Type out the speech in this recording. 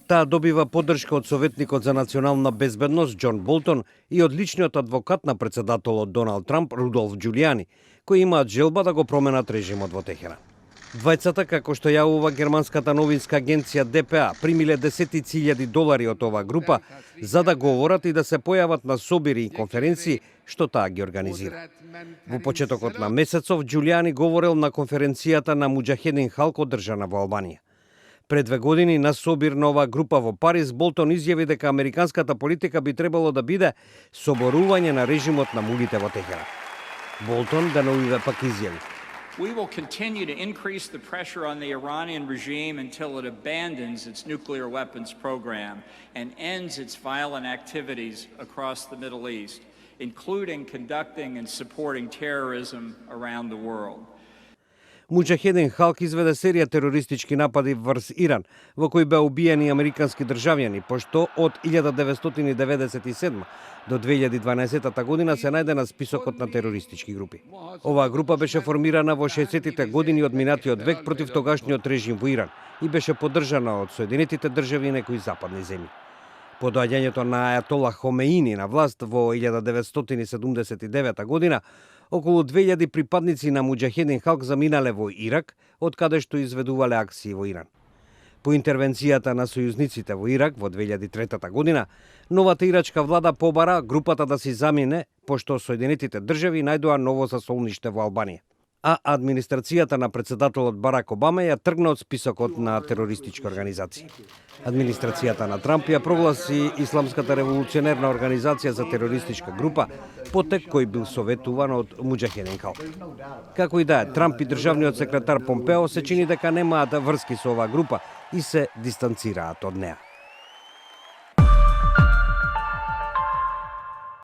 Таа добива поддршка од советникот за национална безбедност Џон Болтон и од личниот адвокат на председателот Доналд Трамп Рудолф Џулијани, кои имаат желба да го променат режимот во Техеран. Двајцата, како што јавува германската новинска агенција ДПА, примиле десетици илјади долари од оваа група за да говорат и да се појават на собири и конференции што таа ги организира. Во почетокот на месецов Џулијани говорел на конференцијата на Муџахедин Халк одржана во Албанија. Пред 2 години на собир на оваа група во Париз, Болтон изјави дека американската политика би требало да биде соборување на режимот на мулите во Техеран. Болтон деновиве пак изјави: We will continue to increase the pressure on the Iranian regime until it abandons its nuclear weapons program and ends its violent activities across the Middle East, including conducting and supporting terrorism around the world. Муџахедин Халк изведе серија терористички напади врз Иран, во кои беа убиени американски државјани, пошто од 1997 до 2012 година се најде на списокот на терористички групи. Оваа група беше формирана во 60-тите години од минатиот век против тогашниот режим во Иран и беше поддржана од Соединетите држави и некои западни земји. По доаѓањето на Ајатола Хомеини на власт во 1979 година, околу 2000 припадници на Муџахедин Халк заминале во Ирак, од каде што изведувале акции во Иран. По интервенцијата на сојузниците во Ирак во 2003 година, новата ирачка влада побара групата да си замине, пошто Соединетите држави најдоа ново засолниште во Албанија. А администрацијата на председателот Барак Обама ја тргна од списокот на терористички организации. Администрацијата на Трамп ја прогласи Исламската револуционерна организација за терористичка група, потек кој бил советуван од Муџахедин Халк. Како и да е, Трамп и државниот секретар Помпео се чини дека немаат врски со оваа група и се дистанцираат од неа.